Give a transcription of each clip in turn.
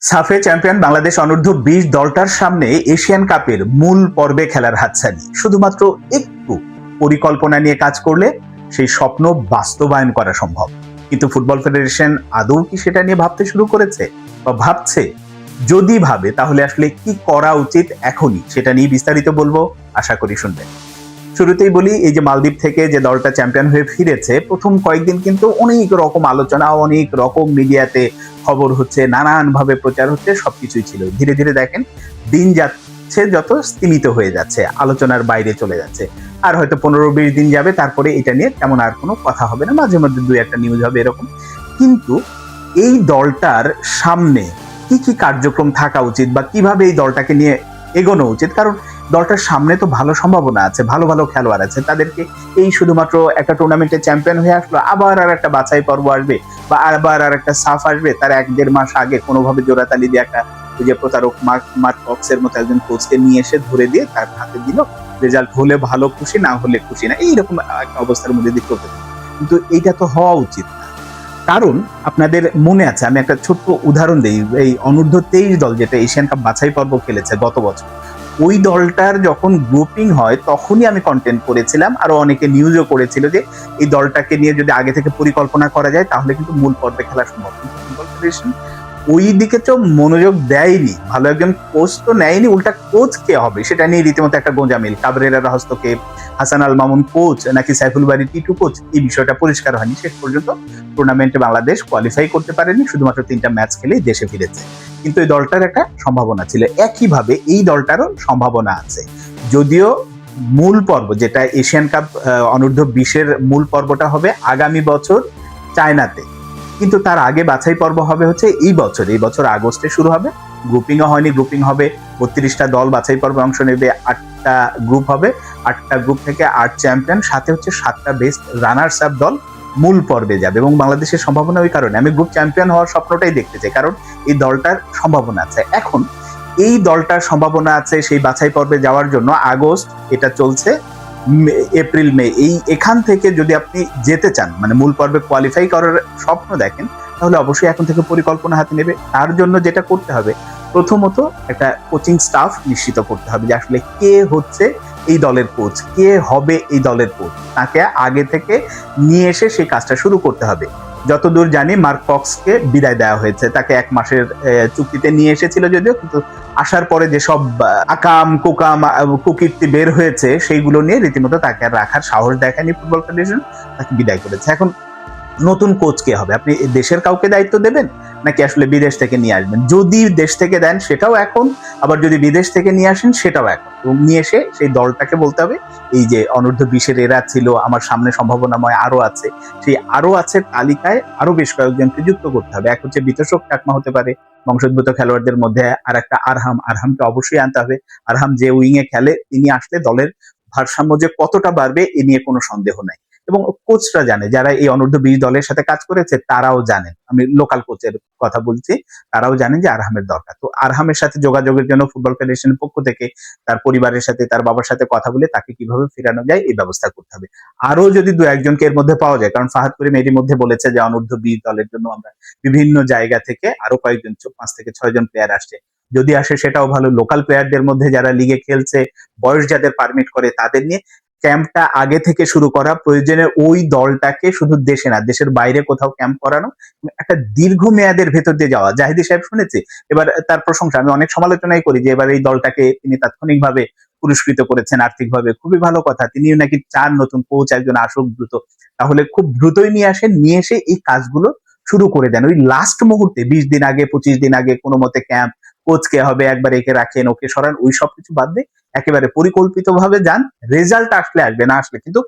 সাফে champion Bangladesh অনূর্ধ্ব-20 দলটার সামনে Asian কাপের মূল পর্বে খেলার হাতছানি। শুধুমাত্র একটু পরিকল্পনা নিয়ে কাজ করলে সেই স্বপ্ন বাস্তবায়ন করা সম্ভব। কিন্তু ফুটবল ফেডারেশন আদৌ কি সেটা নিয়ে ভাবতে শুরু করেছে বা ভাবছে? যদি ভাবে তাহলে আসলে কি করা উচিত এখনই, সেটা নিয়ে বিস্তারিত বলবো, আশা করি শুনবেন। শুরুতেই বলি, এই যে মালদ্বীপ থেকে যে দলটা চ্যাম্পিয়ন হয়ে ফিরেছে, প্রথম কয়েকদিন কিন্তু অনেক রকম আলোচনা, অনেক রকম মিডিয়াতে খবর হচ্ছে, নানান ভাবে প্রচার হচ্ছে, সবকিছুই ছিল। ধীরে ধীরে দেখেন দিন যাচ্ছে যত স্তীমিত হয়ে যাচ্ছে, আলোচনার বাইরে চলে যাচ্ছে। আর হয়তো 15-20 দিন যাবে, তারপরে এটা নিয়ে তেমন আর কোনো কথা হবে না, মাঝে মধ্যে দুই একটা নিউজ হবে এরকম। কিন্তু এই দলটার সামনে কি কি কার্যক্রম থাকা উচিত বা কিভাবে এই দলটাকে নিয়ে এগোনো উচিত? কারণ দলটার সামনে তো ভালো সম্ভাবনা আছে, ভালো ভালো খেলোয়াড় আছে। তাদেরকে এই শুধুমাত্র একটা টুর্নামেন্টে চ্যাম্পিয়ন হয়ে আসলো, আবার আর একটা বাছাই পর্ব আসবে বা আবার আর একটা সাফ আসবে, তার 1-1.5 মাস আগে কোনোভাবে জোড়াতালি দিয়ে একটা ওই যে প্রতারক মার্ক কক্সের মতো একজন কোচকে নিয়ে এসে ধরে দিয়ে তার হাতে দিল, রেজাল্ট হলে ভালো খুশি, না হলে খুশি না, এইরকম একটা অবস্থার মধ্যে দিয়ে চলতে থাকে। কিন্তু এইটা তো হওয়া উচিত না। কারণ আপনাদের মনে আছে, আমি একটা ছোট্ট উদাহরণ দিই, এই অনূর্ধ্ব-23 দল যেটা এশিয়ান কাপ বাছাই পর্ব খেলেছে গত বছর, ওই দলটার যখন গ্রুপিং হয় তখনই আমি কন্টেন্ট করেছিলাম, আরো অনেকে নিউজও করেছিল যে এই দলটাকে নিয়ে যদি আগে থেকে পরিকল্পনা করা যায় তাহলে কিন্তু মূল পর্বে খেলা সম্ভব। কিন্তু ফুটবল ফেডারেশন ওই দিকে তো মনোযোগ দেয়নি, ভালো একজন কোচ তো নেয়নি, উল্টা কোচ কে হবে সেটা নিয়ে রীতিমতো একটা গোঁজামিল। কাবরেরার হস্তক্ষেপ, হাসান আল মামুন কোচ নাকি সাইফুল বারী টিটু কোচ, এই বিষয়টা পরিষ্কার হয়নি। শেষ পর্যন্ত টুর্নামেন্টে বাংলাদেশ কোয়ালিফাই করতে পারেনি, শুধুমাত্র 3টা ম্যাচ খেলেই দেশে ফিরেছে। কিন্তু এই দলটার একটা সম্ভাবনা ছিল, একইভাবে এই দলটারও সম্ভাবনা আছে। যদিও মূল পর্ব যেটা এশিয়ান কাপ অনূর্ধ্ব-20 মূল পর্বটা হবে আগামী বছর চায়নাতে, কিন্তু তার আগে বাছাই পর্ব হবে হচ্ছে এই বছর আগস্টে শুরু হবে। গ্রুপিংও হয়নি, গ্রুপিং হবে। 32টা দল বাছাই পর্বে অংশ নেবে, 8টা গ্রুপ হবে, 8টা গ্রুপ থেকে 8 চ্যাম্পিয়ন, সাথে হচ্ছে 7টা বেস্ট রানার্স আপ দল মূল পর্বে যাবে। এবং বাংলাদেশের সম্ভাবনা ওই কারণে, আমি গ্রুপ চ্যাম্পিয়ন হওয়ার স্বপ্নটাই দেখতে চাই, কারণ এই দলটার সম্ভাবনা আছে। এখন এই দলটার সম্ভাবনা আছে সেই বাছাই পর্বে যাওয়ার জন্য। আগস্ট এটা চলছে, এপ্রিল মে, এখান থেকে যদি আপনি যেতে চান, মানে মূল পর্বে কোয়ালিফাই করার স্বপ্ন দেখেন, তাহলে অবশ্যই এখন থেকে পরিকল্পনা হাতে নেবে। তার জন্য যেটা করতে হবে, প্রথমত একটা কোচিং স্টাফ নিশ্চিত করতে হবে যে আসলে কে হচ্ছে এই দলের কোচ, কে হবে এই দলের কোচ, তাকে আগে থেকে নিয়ে এসে সেই কাজটা শুরু করতে হবে। যতদূর জানি মার্ক কক্সকে বিদায় দেওয়া হয়েছে, তাকে 1 মাসের চুক্তিতে নিয়ে এসেছিল যদিও, কিন্তু আসার পরে যেসব আকাম কুকাম কুকীর্তি বের হয়েছে সেইগুলো নিয়ে রীতিমতো তাকে আর রাখার সাহস দেখায়নি ফুটবল ফেডারেশন, তাকে বিদায় করেছে। এখন নতুন কোচ কে হবে? আপনি দেশের কাউকে দায়িত্ব দেবেন নাকি আসলে বিদেশ থেকে নিয়ে আসবেন? যদি দেশ থেকে দেন সেটাও এখন, আবার যদি বিদেশ থেকে নিয়ে আসেন সেটাও এখন। এবং নিয়ে এসে সেই দলটাকে বলতে হবে এই যে অনূর্ধ্ব-20 এরা ছিল, আমার সামনে সম্ভাবনাময় আরো আছে, সেই আরো আছে তালিকায় আরো বেশ কয়েকজনকে যুক্ত করতে হবে। এক হচ্ছে বিতোষক চাকমা হতে পারে বংশোদ্ভূত খেলোয়াড়দের মধ্যে, আর একটা আরহামকে অবশ্যই আনতে হবে। আরহাম যে উইং এ খেলে, তিনি আসলে দলের ভারসাম্য যে কতটা বাড়বে এ নিয়ে কোনো সন্দেহ নাই। এবং কোচরা জানে, যারা এই অনূর্ধ্ব-20 দলের সাথে কাজ করেছে তারাও জানেন, আমি লোকাল কোচের কথা বলছি, তারাও জানেন যে আরহামের দরকার। তো আরহামের সাথে যোগাযোগের জন্য ফুটবল ফেডারেশনের পক্ষ থেকে তার পরিবারের সাথে, তার বাবার সাথে কথা বলে তাকে কিভাবে ফেরানো যায় এই ব্যবস্থা করতে হবে। আরো যদি 2-1জনকে এর মধ্যে পাওয়া যায়, কারণ ফাহাদ করিম এরই মধ্যে বলেছে যে অনূর্ধ্ব-20 দলের জন্য আমরা বিভিন্ন জায়গা থেকে আরো কয়েকজন 5 থেকে 6 জন প্লেয়ার আসছে, যদি আসে সেটাও ভালো। লোকাল প্লেয়ারদের মধ্যে যারা লিগে খেলছে, বয়স যাদের পারমিট করে তাদের নিয়ে ক্যাম্পটা আগে থেকে শুরু করা, প্রয়োজনে ওই দলটাকে শুধু দেশে না দেশের বাইরে কোথাও ক্যাম্প করানো, একটা দীর্ঘমেয়াদের ভেতর দিয়ে যাওয়া। জাহিদি সাহেব শুনেছি, এবার তার প্রশংসা আমি অনেক সমালোচনাই করি যে এবার এই দলটাকে তিনি তাৎক্ষণিকভাবে পুরস্কৃত করেছেন আর্থিকভাবে, খুবই ভালো কথা। তিনিও নাকি চান নতুন কোচ একজন আসুক দ্রুত, তাহলে খুব দ্রুতই নিয়ে আসেন, নিয়ে এসে এই কাজগুলো শুরু করে দেন। ওই লাস্ট মুহূর্তে 20 দিন আগে 25 দিন আগে কোনো মতে ক্যাম্প, কোচ কে হবে, একবার একে রাখেন ওকে সরান, ওই সব কিছু বাদ দিয়ে একেবারে পরিকল্পিত ভাবে যান। রেজাল্ট আসলে আসবে, না আসলে কিন্তু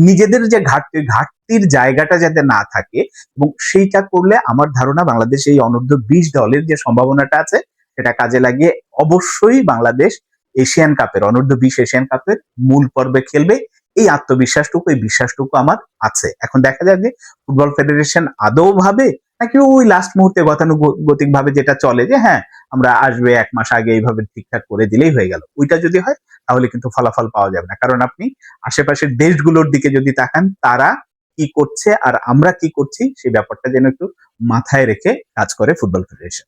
নিজেদের যে ঘাটতির জায়গাটা যাতে না থাকে, এবং সেইটা করলে আমার ধারণা বাংলাদেশ এই অনূর্ধ্ব-20 দলের যে সম্ভাবনাটা আছে সেটা কাজে লাগিয়ে অবশ্যই বাংলাদেশ অনূর্ধ্ব-20 এশিয়ান কাপের মূল পর্বে খেলবে। এই আত্মবিশ্বাসটুকু, এই বিশ্বাসটুকু আমার আছে। এখন দেখা যাক যে ফুটবল ফেডারেশন আদৌ ভাবে নাকি ওই লাস্ট মুহূর্তে গতানুগতিক ভাবে যেটা চলে যে হ্যাঁ আমরা আসবে 1 মাস আগে এইভাবে ঠিকঠাক করে দিলেই হয়ে গেল, ওইটা যদি হয় তাহলে কিন্তু ফলাফল পাওয়া যাবে না। কারণ আপনি আশেপাশের দেশগুলোর দিকে যদি তাকান, তারা কি করছে আর আমরা কি করছি সেই ব্যাপারটা যেন একটু মাথায় রেখে কাজ করে ফুটবল ফেডারেশন।